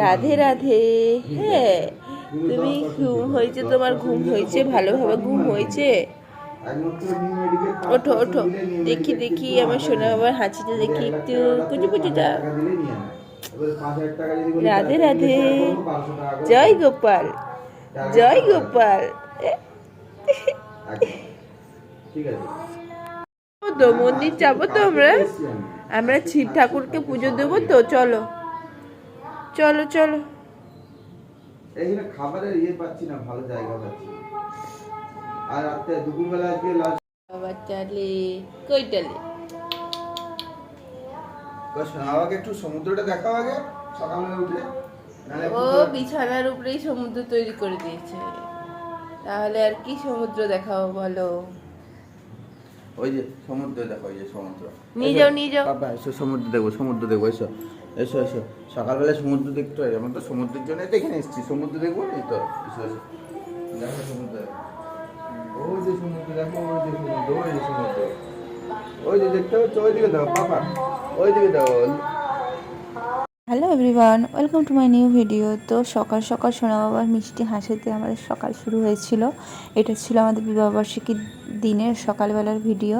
রাধে রাধে। হ্যাঁ, তুমি ঘুম হয়েছে, তোমার ঘুম হয়েছে, ভালোভাবে ঘুম হয়েছে? ওঠো ওঠো, দেখি দেখি আমার সোনা বাবার হাঁচিটা দেখি একটু, কুচু কুচুটা। রাধে রাধে, জয় গোপাল, জয় গোপাল। তো মন্দির যাবো তো আমরা শিব ঠাকুরকে পুজো দেবো তো, চলো চলো চলো। এইখানে খাবারের ইয়ে পাচ্ছি না, ভালো জায়গা পাচ্ছি না। আর রাতে দুপুরবেলা আজকে লাস্ট বাচ্চালে কইটালে আমাকে একটু সমুদ্রটা দেখাও আগে সকালে উঠে। ও বিছানার উপরেই সমুদ্র তৈরি করে দিয়েছে, তাহলে আর কি সমুদ্র দেখাবো বলো? ওই যে সমুদ্র দেখো, ওই যে সমুদ্র। নিয়ে যাও নিয়ে যাও বাবা, এসো সমুদ্র দেখবো, সমুদ্র দেখবো, এসো এসো এসো। সকালবেলা সমুদ্র দেখতে হয়, আমরা তো সমুদ্রের জন্য তো এখানে এসেছি, সমুদ্র দেখবো। এই তো এসো এসো, দেখো সমুদ্র, ওই যে সমুদ্র দেখো, ওই যে সমুদ্র, ওই যে সমুদ্র, ওই যে দেখতে পাচ্ছ, ওইদিকে দাও পাপা, ওইদিকে দাও। Hello everyone, welcome to my new video. তো সকাল সকাল সোনা বাবার মিষ্টি হাসিতে আমাদের সকাল শুরু হয়েছিল। এটা ছিল আমাদের বিবাহবার্ষিকীর দিনের সকালবেলার ভিডিও।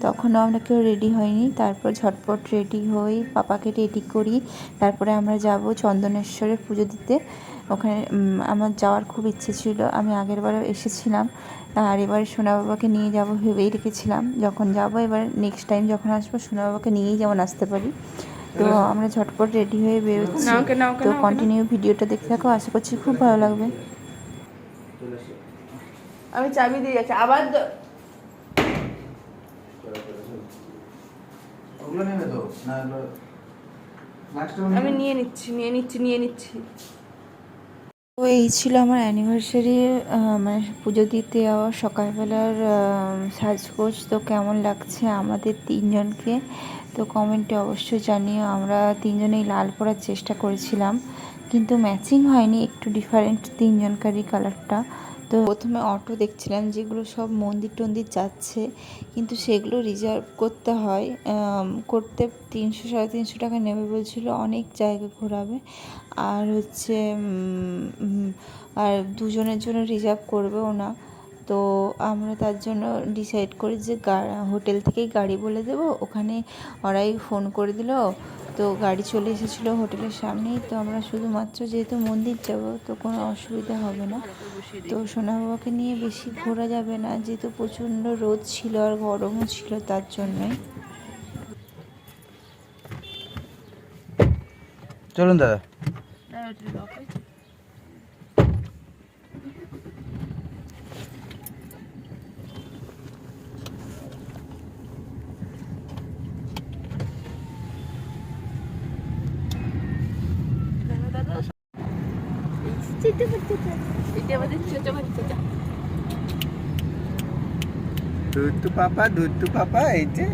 তখনও আমরা কেউ রেডি হয়নি, তারপর ঝটপট রেডি হই, পাপাকে রেডি করি। তারপরে আমরা যাব চন্দনেশ্বরে পুজো দিতে। ওখানে আমার যাওয়ার খুব ইচ্ছে ছিল, আমি আগের বারও এসেছিলাম, আর এবারে সোনা বাবাকে নিয়ে যাব ভেবেই রেখেছিলাম। যখন যাব এবার নেক্সট টাইম যখন আসবো সোনা বাবাকে নিয়েই যেমন আসতে পারি। তো আমরা ঝটপট রেডি হয়ে বেরোচ্ছি। তো কন্টিনিউ ভিডিওটা দেখতে থাকো, আশা করছি খুব ভালো লাগবে। আমি চাবি দিয়ে যাচ্ছি আবার। আমি নিয়ে নিচ্ছি। তো এই ছিল আমার অ্যানিভার্সারি, মানে পুজো দিতে যাওয়া সকালবেলার সাজগোজ। তো কেমন লাগছে আমাদের তিনজনকে তো কমেন্টে অবশ্যই জানিও। আমরা তিনজনেই লাল পরার চেষ্টা করেছিলাম, কিন্তু ম্যাচিং হয়নি, একটু ডিফারেন্ট তিনজনকারই কালারটা। তো প্রথমে অটো দেখছিলাম যেগুলো সব মন্দির টন্দির যাচ্ছে, কিন্তু সেগুলো রিজার্ভ করতে হয়, করতে 300-350 টাকা নেবে বলছিল, অনেক জায়গা ঘোরাবে। আর হচ্ছে আর দুজনের জন্য রিজার্ভ করবেও না। তো আমরা তার জন্য ডিসাইড করি যে হোটেল থেকেই গাড়ি বলে দেবো। ওখানে ওরাই ফোন করে দিল, তো গাড়ি চলে এসেছিলো হোটেলের সামনেই। তো আমরা শুধুমাত্র যেহেতু মন্দির যাব তো কোনো অসুবিধা হবে না। তো সোনা বাবাকে নিয়ে বেশি ঘোরা যাবে না, যেহেতু প্রচণ্ড রোদ ছিল আর গরমও ছিল, তার জন্যই। চলুন দাদা। দুধু পাপা, এই যে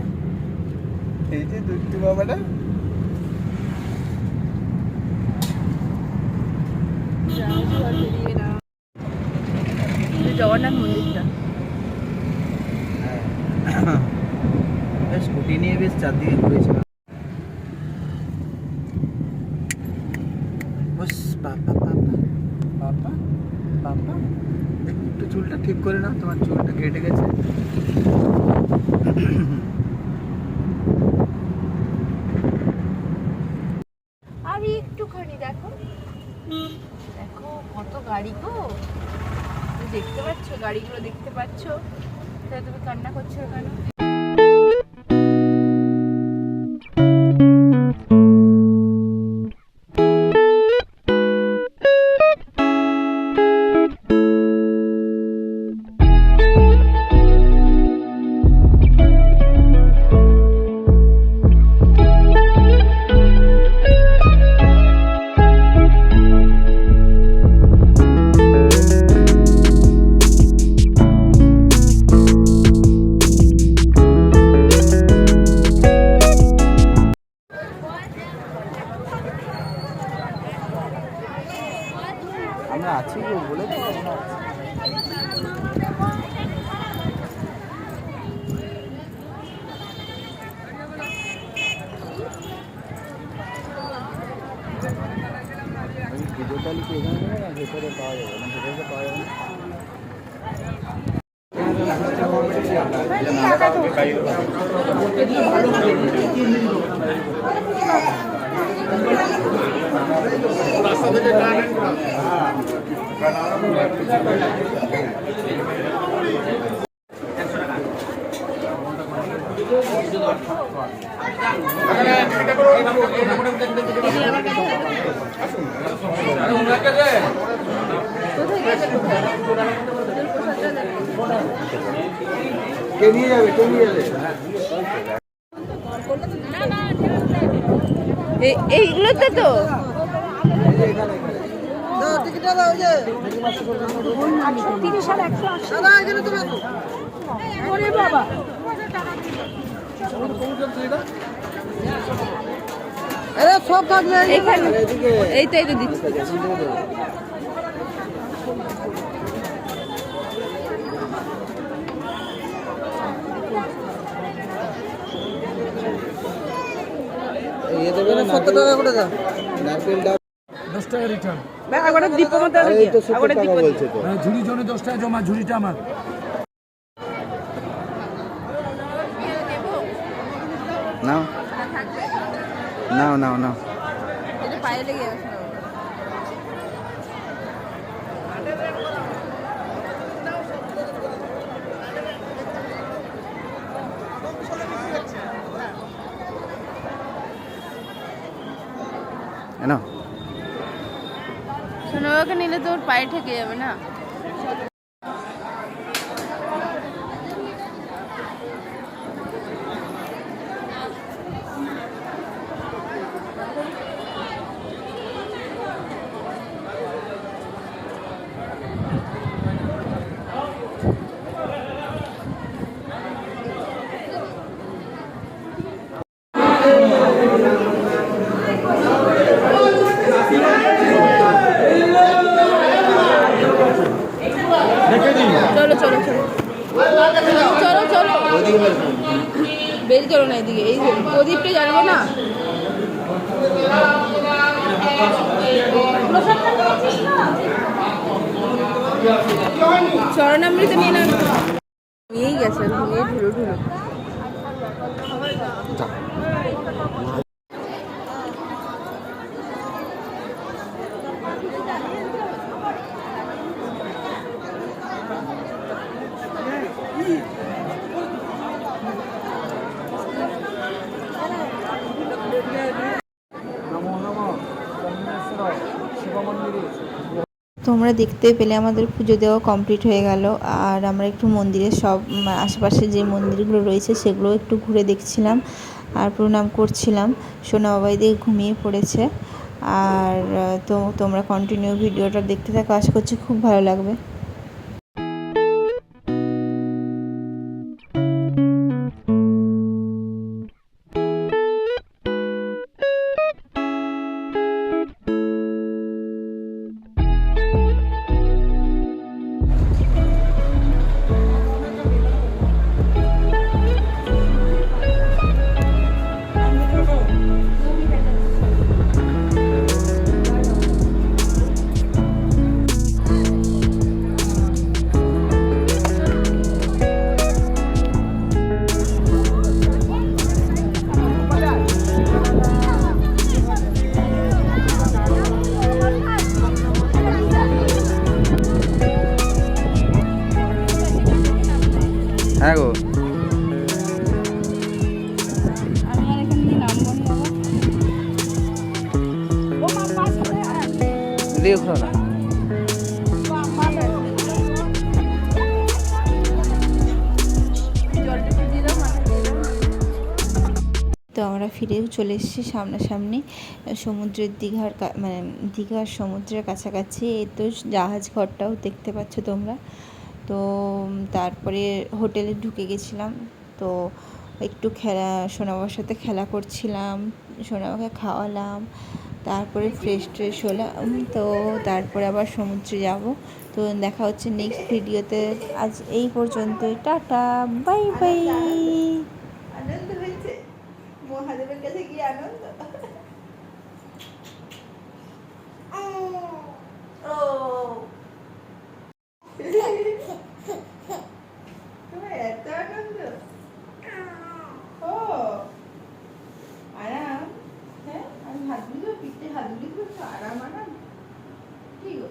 দুধু বাবাটা। জগন্নাথ মন্দিরটা স্কুটি নিয়ে বেশ চারদিকে ঘুরেছিলাম। পাপা দেখি একটু চুলটা ঠিক করে নাও, তোমার চুলটা কেটে গেছে। আর একটুখানি দেখো কত গাড়ি গো, তুমি দেখতে পাচ্ছ গাড়িগুলো, দেখতে পাচ্ছ? তাহলে তুমি কান্না করছো কেন? আমরা আছি গো, বলে তো আমরা আছি। গোটালি কি এখানে নেবে না ভেতরে পাওয়া যাবে না ভেতরে পাওয়া যাবে কে নিয়ে যাবে এইগুলোতে তো সব থাকবে এইখানে এইটাই তো দিচ্ছি ये देবে না 70 টাকা করে দাও নারকেল ডাব 10 টাকা রিটার্ন আগোটা দীপ মতো আরে এই তো 70 টাকা বলছে তো ঝুড়ি জন্য 10 টাকা জমা ঝুড়িটা আমার নাও নাও নাও নাও এটা পায়ে লেগে গেছে না সোনাবাকে নিলে তো ওর পায়ে ঠেকে যাবে না চলো চলো চলো চলো চলো বেরিয়ে চলো না এদিকে এই প্রদীপটা জানবো না চরণামৃত নিয়ে না নিয়েই গেছে নিয়ে ঢুলো ঢুলো তোমরা দেখতে পেলে আমাদের পুজো দেওয়া কমপ্লিট হয়ে গেল আর আমরা একটু মন্দিরের সব আশেপাশে যে মন্দিরগুলো রয়েছে সেগুলো একটু ঘুরে দেখছিলাম আর প্রণাম করছিলাম সোনা বাবাই দিয়ে ঘুমিয়ে পড়েছে আর তো তোমরা কন্টিনিউ ভিডিওটা দেখতে থাকো আশা করছি খুব ভালো লাগবে হ্যাঁ গো দেখো না তো আমরা ফিরেও চলে এসেছি সামনাসামনি সমুদ্রের মানে দীঘার সমুদ্রের কাছাকাছি এই তো জাহাজ ঘরটাও দেখতে পাচ্ছ তোমরা তো তারপরে হোটেলে ঢুকে গেছিলাম তো একটু সোনাবার সাথে খেলা করছিলাম সোনাবাকে খাওয়ালাম তারপরে ফ্রেশ হলাম তো তারপরে আবার সমুদ্রে যাব তো দেখা হচ্ছে নেক্সট ভিডিওতে আজ এই পর্যন্তই টাটা বাই বাই আনন্দ হয়েছে মহাদেবের কাছে গিয়ে আনন্দ এই হাতগুলি তো একটু আরাম আরাম কি গো